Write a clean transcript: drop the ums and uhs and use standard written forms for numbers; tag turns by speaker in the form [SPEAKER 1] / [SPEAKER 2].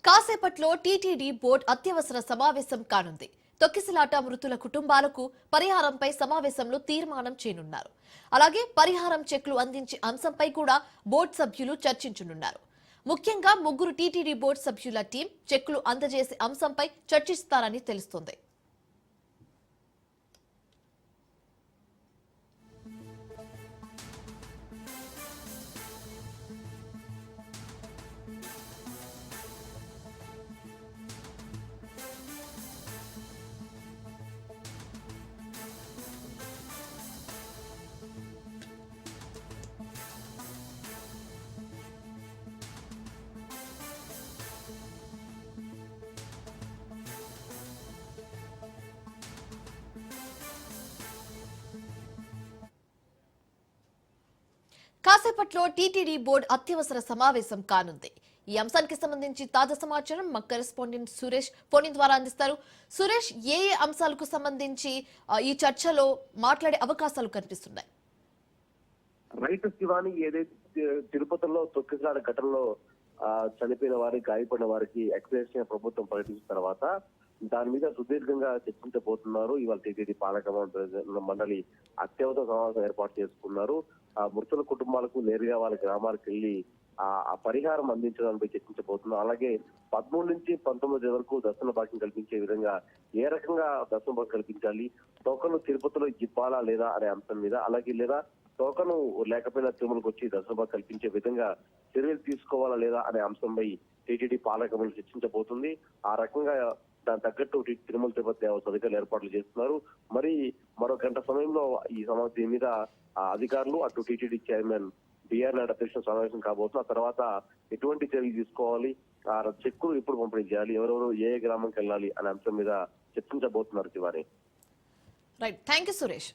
[SPEAKER 1] కాసేపట్లో TTD board అత్యవసర సమావేశం కానుంది. తొక్కిసలాట మృతుల కుటుంబాలకు పరిహారంపై సమావేశంలో తీర్మానం చేయనున్నారు. అలాగే పరిహారం చెక్లు అందించే అంశంపై కూడా బోర్డు సభ్యులు చర్చించనున్నారు. ముఖ్యంగా ముగ్గురు టీటీడీ బోర్డు సభ్యుల టీం చెక్లు అందజేసే అంశంపై చర్చిస్తారని తెలుస్తోంది. కాసేపట్లో టీటీడీ బోర్డు అత్యవసర సమావేశం కానుంది. ఈ అంశానికి సంబంధించి తాజా సమాచారం మా కరెస్పాండెంట్ సురేష్ ఫోన్ ద్వారా అందిస్తారు. సురేష్, ఏ అంశాలకు సంబంధించి ఈ చర్చలో మాట్లాడే అవకాశాలు కనిపిస్తున్నాయి?
[SPEAKER 2] రైతు శివాని ఏదైతే తిరుపతిలో తొక్కిసలాట ఘటనలో చనిపోయిన వారికి, గాయపడిన వారికి ఎక్స్గ్రేషియా ప్రభుత్వం ప్రకటించిన తర్వాత దాని మీద సుదీర్ఘంగా చర్చించబోతున్నారు. ఇవాళ టీటీడీ పాలక మండలి అత్యవసర సమావేశం ఏర్పాటు చేసుకున్నారు. మృతుల కుటుంబాలకు నేరుగా వాళ్ళ గ్రామాలకు వెళ్లి ఆ పరిహారం అందించడానికి చర్చించబోతున్నారు. అలాగే 13 నుంచి 19 వరకు దర్శన భాగ్యం కల్పించే విధంగా ఏ రకంగా దర్శన భాగ్యం కల్పించాలి, టోకన్లు తిరుపతిలో ఇవ్వాలా లేదా అనే అంశం మీద, అలాగే లేదా టోకన్ లేకపోయినా తిరుమలకు వచ్చి దర్శన భాగ్యం కల్పించే విధంగా చర్యలు తీసుకోవాలా లేదా అనే అంశంపై టీటీడీ పాలక మండలి చర్చించబోతుంది. ఆ రకంగా దాని తగ్గట్టు తిరుమల తిరుపతి దేవస్థానం అధికారులు ఏర్పాట్లు చేస్తున్నారు. మరి మరో గంట సమయంలో ఈ సమావేశం మీద అధికారులు అటు టీటీడీ చైర్మన్ బిఆర్ నాయుడు అధ్యక్షుల సమావేశం కాబోతున్నారు. ఆ తర్వాత ఎటువంటి చర్యలు తీసుకోవాలి, ఆ చెక్కులు ఎప్పుడు పంపిణీ చేయాలి, ఎవరెవరు ఏ గ్రామంకి వెళ్ళాలి అనే అంశం మీద చర్చించబోతున్నారు. Shivani.
[SPEAKER 1] Right, thank you Suresh.